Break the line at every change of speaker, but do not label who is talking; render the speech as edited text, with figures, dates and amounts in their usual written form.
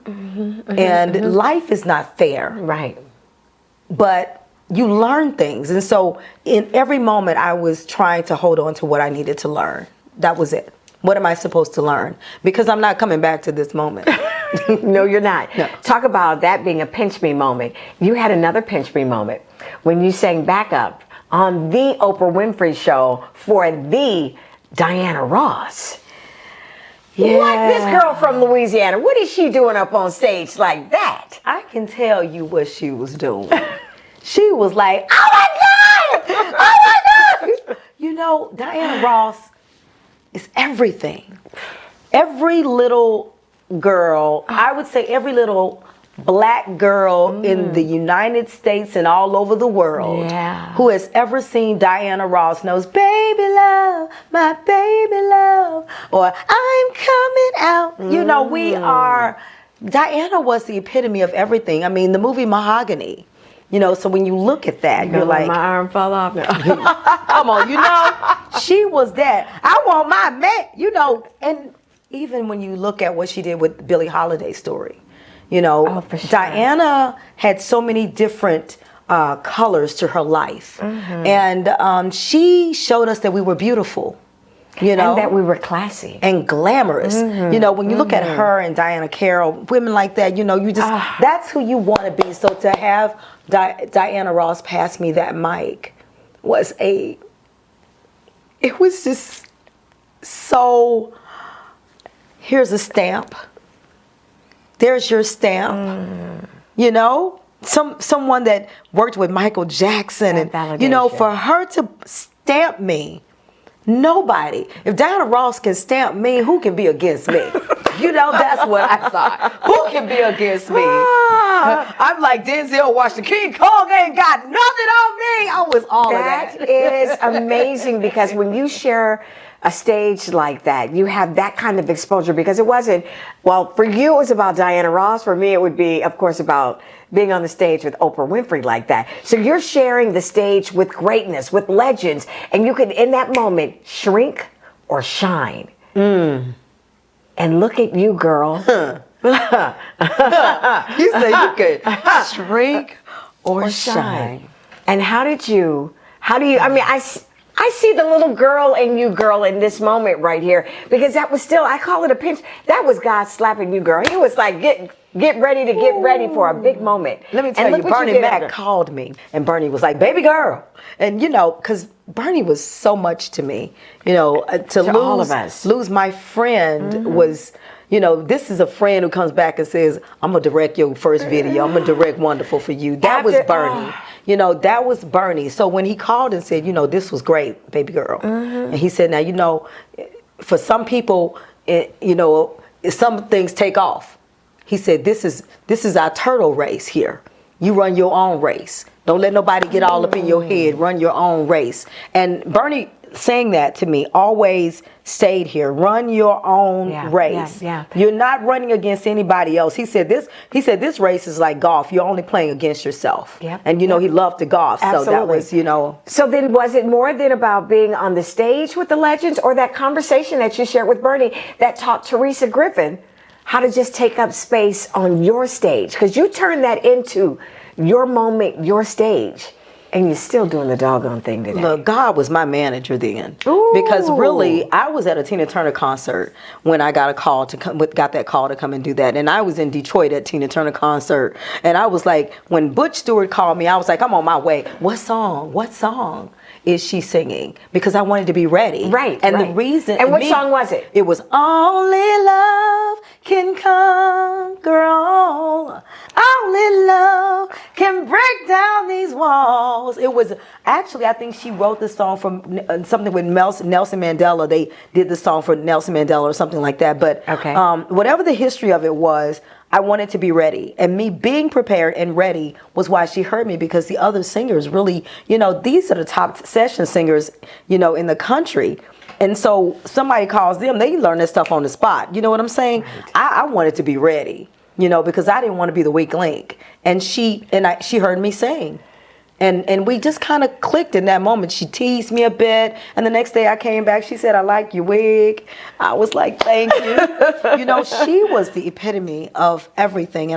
and life is not fair.
Right.
But you learn things. And so in every moment I was trying to hold on to what I needed to learn. That was it. What am I supposed to learn? Because I'm not coming back to this moment.
No, you're not.
No.
Talk about that being a pinch me moment. You had another pinch me moment when you sang backup on the Oprah Winfrey Show for the Diana Ross.
Yeah.
What? This girl from Louisiana, what is she doing up on stage like that?
I can tell you what she was doing. She was like, oh my God! Oh my God! You know, Diana Ross is everything. Every little girl, I would say every little black girl in the United States and all over the world who has ever seen Diana Ross knows, baby love, my baby love, or I'm coming out. You know, Diana was the epitome of everything. I mean, the movie Mahogany, you know, so when you look at that, you're like,
my arm fell off now.
come on, you know, she was that. I want my man, you know, and even when you look at what she did with Billie Holiday's story, you know,
for sure.
Diana had so many different colors to her life. And she showed us that we were beautiful, you know.
And that we were classy.
And glamorous. You know, when you look at her and Diana Carroll, women like that, you know, you just, that's who you want to be. So to have Diana Ross pass me that mic it was just so, here's a stamp. There's your stamp. You know, someone that worked with Michael Jackson, and you know, for her to stamp me, nobody. If Diana Ross can stamp me, who can be against me? You know, that's what I thought. Who can be against me? I'm like Denzel Washington. King Kong ain't got nothing on me. I was all of that.
That is amazing, because when you share a stage like that, you have that kind of exposure, because it wasn't, well, for you it was about Diana Ross. For me it would be, of course, about being on the stage with Oprah Winfrey like that. So you're sharing the stage with greatness, with legends, and you could, in that moment, shrink or shine. And look at you, girl.
You say you could shrink or shine.
And how do you, I mean, I see the little girl in you, girl, in this moment right here, because that was still, I call it a pinch. That was God slapping you, girl. He was like, get ready to get ready for a big moment.
Let me tell you, Bernie Mac called me, and Bernie was like, baby girl. And, you know, because Bernie was so much to me, you know, to lose,
all of us.
Lose my friend was, you know, this is a friend who comes back and says, I'm going to direct your first video. I'm going to direct Wonderful for you. That was Bernie. You know, that was Bernie. So when he called and said, you know, this was great, baby girl. And he said, now, you know, for some people, you know, some things take off. He said, this is our turtle race here. You run your own race. Don't let nobody get all up in your head. Run your own race. And Bernie saying that to me always stayed here. Run your own race. You're not running against anybody else. He said this race is like golf. You're only playing against yourself. And you know, he loved to golf.
Absolutely.
So that was, you know.
So then was it more than about being on the stage with the legends, or that conversation that you shared with Bernie that taught Terisa Griffin how to just take up space on your stage? Because you turned that into your moment, your stage. And you're still doing the doggone thing today.
Look, God was my manager then.
Ooh.
Because really, I was at a Tina Turner concert when I got that call to come and do that. And I was in Detroit at Tina Turner concert. And I was like, when Butch Stewart called me, I was like, I'm on my way. What song is she singing? Because I wanted to be ready.
Right.
And the reason.
And what song was it?
It was Only Love Can Conquer All. Only love can break down these walls. It was actually, I think she wrote the song from something with Nelson Mandela. They did the song for Nelson Mandela or something like that. But whatever the history of it was, I wanted to be ready. And me being prepared and ready was why she heard me, because the other singers really, you know, these are the top session singers, you know, in the country. And so somebody calls them, they learn this stuff on the spot. You know what I'm saying? Right. I wanted to be ready, you know, because I didn't want to be the weak link. And she heard me sing. And we just kind of clicked in that moment. She teased me a bit, and the next day I came back, she said, "I like your wig." I was like, "Thank you." You know, she was the epitome of everything. And